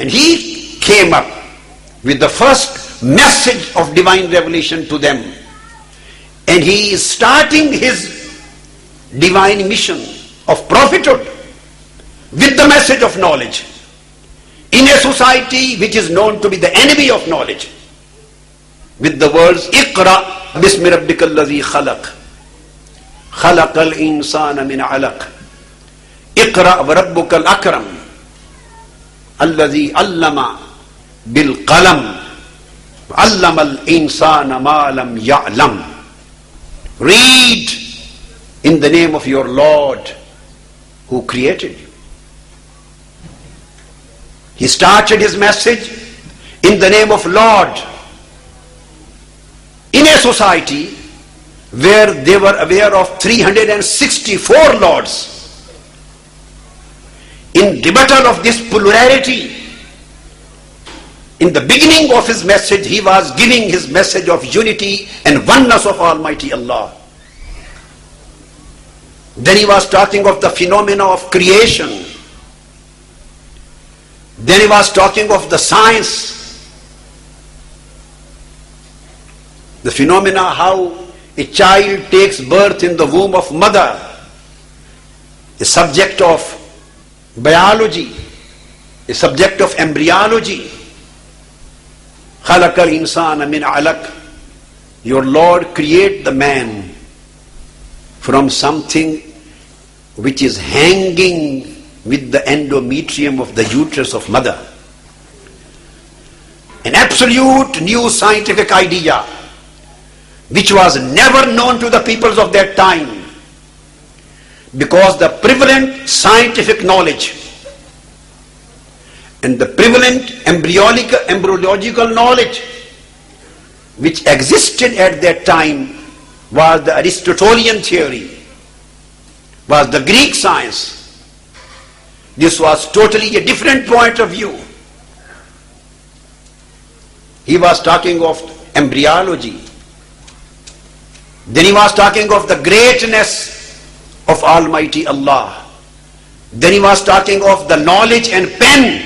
And he came up with the first message of divine revelation to them. And he is starting his divine mission of prophethood with the message of knowledge in a society which is known to be the enemy of knowledge, with the words Iqra bismi rabbikal ladhi khalaq khalaqal insana min alaq Iqra wa rabbukal akram alladhi allama bil qalam allama al insana ma lam ya'lam. Read in the name of your Lord who created you. He started his message in the name of Lord in a society where they were aware of 364 lords. In rebuttal of this plurality, in the beginning of his message, he was giving his message of unity and oneness of Almighty Allah. Then he was talking of the phenomena of creation. Then he was talking of the science, the phenomena how a child takes birth in the womb of mother, a subject of biology, a subject of embryology. Khalaqal insana min alaq. Your Lord create the man from something which is hanging with the endometrium of the uterus of mother. An absolute new scientific idea which was never known to the peoples of that time, because the prevalent scientific knowledge and the prevalent embryological knowledge which existed at that time was the Aristotelian theory, was the Greek science. This was totally a different point of view. He was talking of embryology. Then he was talking of the greatness of Almighty Allah. Then he was talking of the knowledge and pen.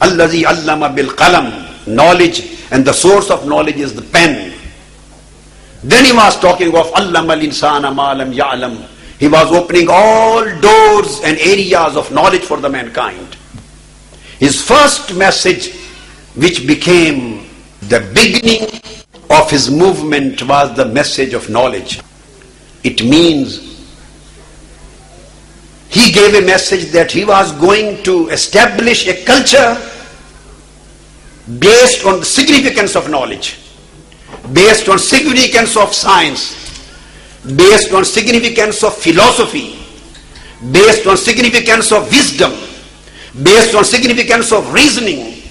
Allazi allama bil qalam. Knowledge, and the source of knowledge is the pen. Then he was talking of allama al insana ma lam ya'lam. He was opening all doors and areas of knowledge for the mankind. His first message, which became the beginning of his movement, was the message of knowledge. It means he gave a message that he was going to establish a culture based on the significance of knowledge, based on significance of science, based on significance of philosophy, based on significance of wisdom, based on significance of reasoning,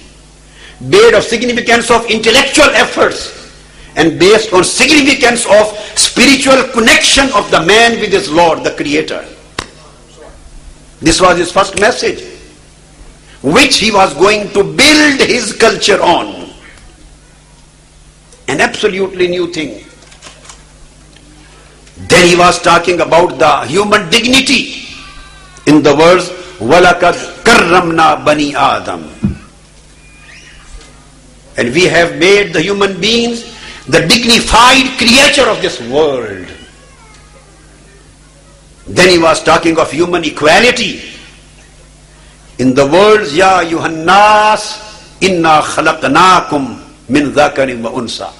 based on significance of intellectual efforts, and based on significance of spiritual connection of the man with his Lord, the Creator. This was his first message, which he was going to build his culture on. An absolutely new thing. Then he was talking about the human dignity in the words وَلَقَدْ كَرَّمْنَا بَنِي آدَمَ. And we have made the human beings the dignified creature of this world. Then he was talking of human equality in the words Ya Yuhannas inna khalaqnakum min dhakarin wa unsa.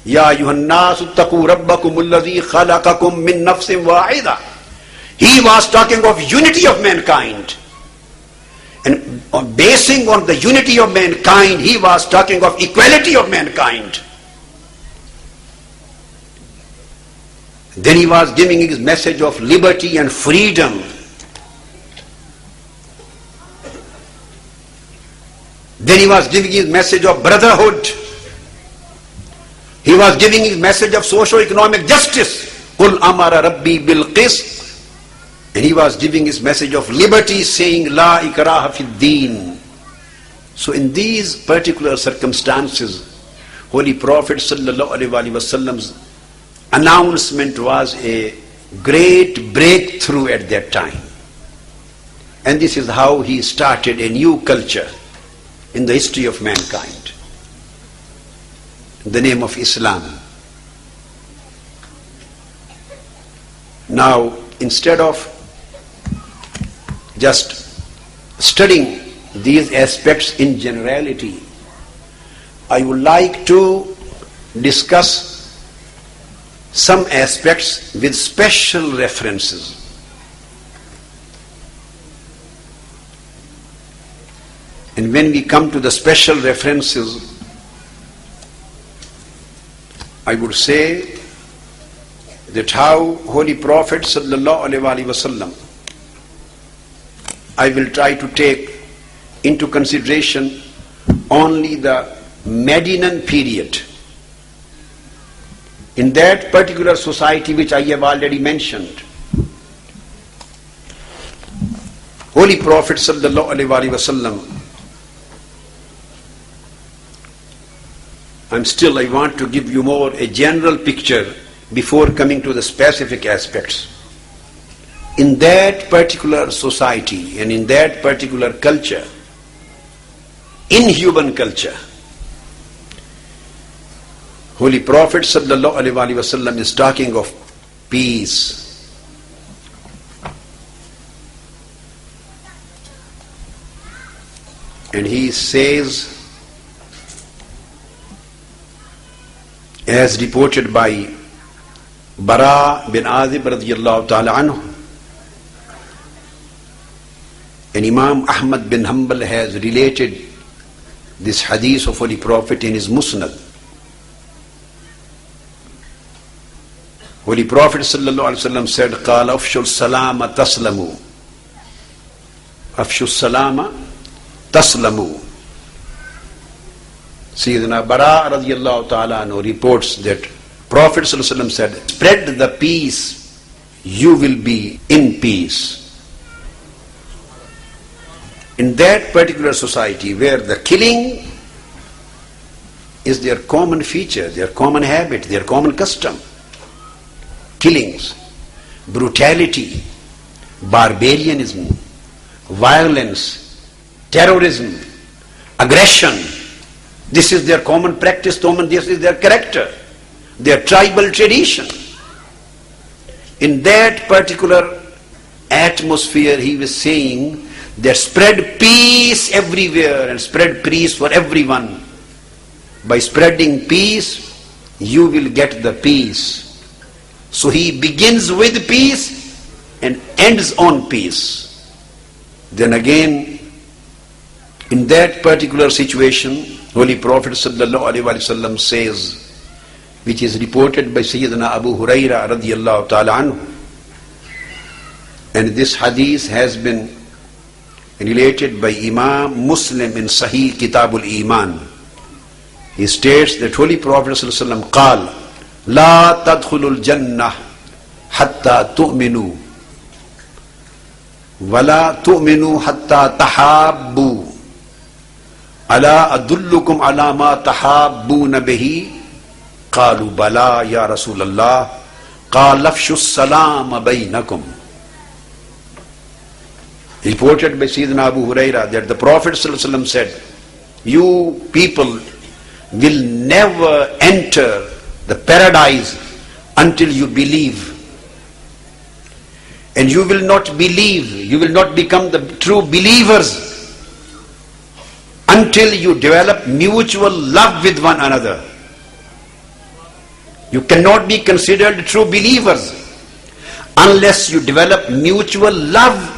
Ya Yuhannas uttaqu rabbakum alladhi khalaqakum min nafsin wahida. He was talking of unity of mankind, and basing on the unity of mankind, he was talking of equality of mankind. Then he was giving his message of liberty and freedom. Then he was giving his message of brotherhood. He was giving his message of socio-economic justice. Qul amara rabbi bil qist. And he was giving his message of liberty, saying La ikraha fid deen. So in these particular circumstances, Holy Prophet sallallahu alaihi wasallam's announcement was a great breakthrough at that time. And this is how he started a new culture in the history of mankind, in the name of Islam. Now, instead of just studying these aspects in generality, I would like to discuss some aspects with special references. And when we come to the special references, I would say that how Holy Prophet sallallahu alaihi wasallam, I will try to take into consideration only the Medinan period. In that particular society which I have already mentioned, Holy Prophet sallallahu alaihi wasallam, I want to give you more a general picture before coming to the specific aspects. In that particular society and in that particular culture, in human culture, Holy Prophet sallallahu alaihi wasallam is talking of peace. And he says, as reported by Bara bin Azib radiyallahu ta'ala anhu, and Imam Ahmad bin Hanbal has related this hadith of Holy Prophet in his Musnad. Holy Prophet sallallahu alaihi wasallam said, "Qala afshu salama taslamu." Afshu salama taslamu. Sayyidina Bara radiyallahu ta'ala anhu reports that Prophet sallallahu alaihi wasallam said, "Spread the peace, you will be in peace." In that particular society where the killing is their common feature, their common habit, their common custom, killings, brutality, barbarianism, violence, terrorism, aggression, this is their common practice, this is their character, their tribal tradition. In that particular atmosphere, he was saying that spread peace everywhere and spread peace for everyone. By spreading peace, you will get the peace. So he begins with peace and ends on peace. Then again, in that particular situation, Holy Prophet sallallahu alaihi wasallam says, which is reported by Sayyidina Abu Huraira radiyallahu ta'ala anhu, and this hadith has been related by Imam Muslim in Sahih Kitabul Iman. He states that Holy Prophet sallallahu alaihi wasallam قال لا تدخلوا الجنة حتى تؤمنوا ولا تؤمنوا حتى تحابوا ألا أدلكم على ما تحابون به قالوا بلى يا رسول الله قال افشوا السلام بينكم. Reported by Sayyidina Abu Huraira that the Prophet ﷺ said, you people will never enter the paradise until you believe. And you will not believe, you will not become the true believers until you develop mutual love with one another. You cannot be considered true believers unless you develop mutual love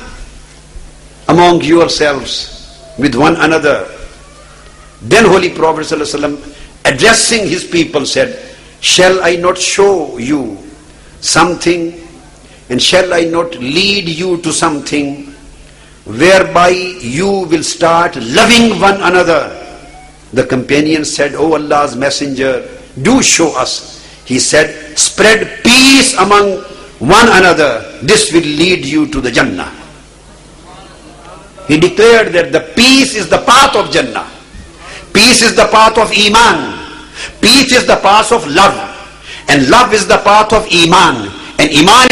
among yourselves with one another. Then Holy Prophet ﷺ, addressing his people, said, shall I not show you something, and shall I not lead you to something whereby you will start loving one another? The companions said, O Allah's Messenger, do show us. He said, spread peace among one another. This will lead you to the Jannah. He declared that the peace is the path of Jannah. Peace is the path of Iman. Peace is the path of love. And love is the path of Iman. And Iman